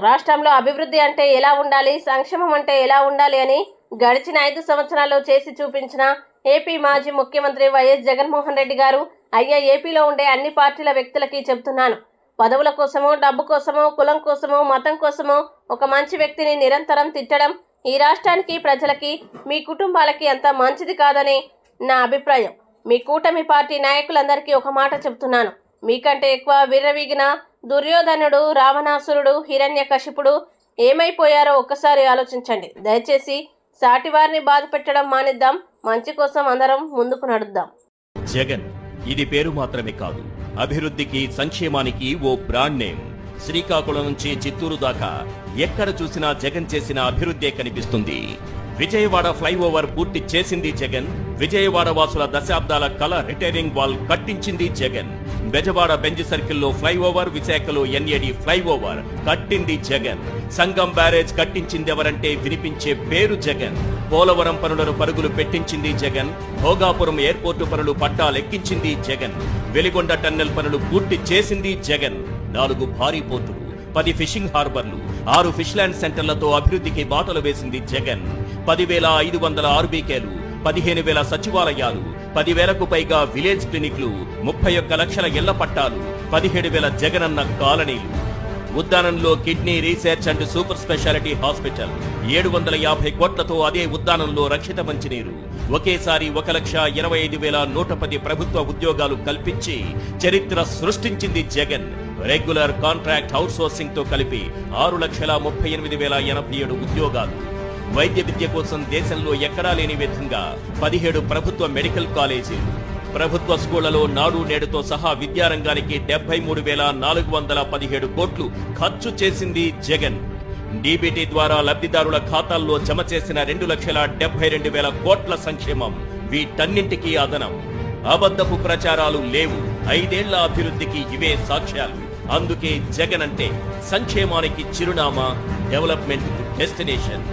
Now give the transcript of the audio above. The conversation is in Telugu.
రాష్ట్రంలో అభివృద్ధి అంటే ఎలా ఉండాలి, సంక్షేమం అంటే ఎలా ఉండాలి అని గడిచిన 5 సంవత్సరాల్లో చేసి చూపించిన ఏపీ మాజీ ముఖ్యమంత్రి వైఎస్ జగన్మోహన్ రెడ్డి గారు అయ్యా ఏపీలో ఉండే అన్ని పార్టీల వ్యక్తులకి చెప్తున్నాను, పదవుల కోసమో, డబ్బు కోసమో, కులం కోసమో, మతం కోసమో ఒక మంచి వ్యక్తిని నిరంతరం తిట్టడం ఈ రాష్ట్రానికి, ప్రజలకి, మీ కుటుంబాలకి అంత మంచిది కాదని నా అభిప్రాయం. మీ కూటమి పార్టీ నాయకులందరికీ ఒక మాట చెప్తున్నాను, మీకంటే ఎక్కువ విర్రవీగిన దుర్యోధనుడు, రావణాసురుడు, హిరణ్యకశిపుడు ఏమైపోయారో ఒక్కసారి ఆలోచించండి. దయచేసి సాటివారిని బాధ పెట్టడం మానిద్దాం. మంచి కోసం అందరం ముందుకు నడుద్దాం. జగన్ ఇది పేరు మాత్రమే కాదు, అభివృద్ధికి, సంక్షేమానికి ఓ బ్రాండ్ నేమ్. శ్రీకాకుళం నుంచి చిత్తూరు దాకా ఎక్కడ చూసినా జగన్ చేసిన అభివృద్ధే కనిపిస్తుంది. విజయవాడ ఫ్లైఓవర్ పూర్తి చేసింది జగన్. విజయవాడ వాసుల దశాబ్దాల కళ రిటైరింగ్ వాల్ కట్టించింది జగన్. బెజవాడ బెంజ్ సర్కిల్లో ఫ్లైఓవర్, విశాఖలో ఎన్ఏడి ఫ్లైఓవర్ కట్టింది జగన్. సంగం బ్యారేజ్ కట్టించింది ఎవరంటే వినిపించే పేరు జగన్. పోలవరం పనులను పరుగులు పెట్టించింది జగన్. భోగాపురం ఎయిర్పోర్టు పనులు పట్టాలెక్కించింది జగన్. వెలిగొండ టన్నెల్ పనులు పూర్తి చేసింది జగన్. 4 భారీ పోర్టులు, 10 ఫిషింగ్ హార్బర్లు, 6 ఫిష్లాండ్ సెంటర్లతో అభివృద్ధికి బాటలు వేసింది జగన్. 10,500 ఆర్బీకేలు, 15,000 సచివాలయాలు, 10,000కు పైగా విలేజ్ క్లినిక్లు, 31 లక్షల ఇళ్ల పట్టాలు, 17,000 జగనన్న కాలనీలు. ఉద్దానంలో kidney research and super speciality hospital, 750 కోట్లతో అదే ఉద్దానంలో రక్షిత మంచినీరు. ఒకేసారి 1,25,110 ప్రభుత్వ ఉద్యోగాలు కల్పించి చరిత్ర సృష్టించింది జగన్. రెగ్యులర్, కాంట్రాక్ట్, అవుట్సోర్సింగ్ తో కలిపి 6,38,087 ఉద్యోగాలు. వైద్య విద్య కోసం దేశంలో ఎక్కడా లేని విధంగా 17 ప్రభుత్వ మెడికల్ కాలేజీలు. ప్రభుత్వ స్కూళ్లలో నాడు నేడుతో సహా విద్యారంగానికి 73,417 కోట్లు ఖర్చు చేసింది జగన్. డీబీటీ ద్వారా లబ్ధిదారుల ఖాతాల్లో జమ చేసిన 2,72,000 కోట్ల సంక్షేమం. వీటన్నింటికీ అదనం. అబద్ధపు ప్రచారాలు లేవు. 5 ఏళ్ల అభివృద్ధికి ఇవే సాక్ష్యాలు. అందుకే జగన్ అంటే సంక్షేమానికి చిరునామా, డెవలప్మెంట్ డెస్టినేషన్.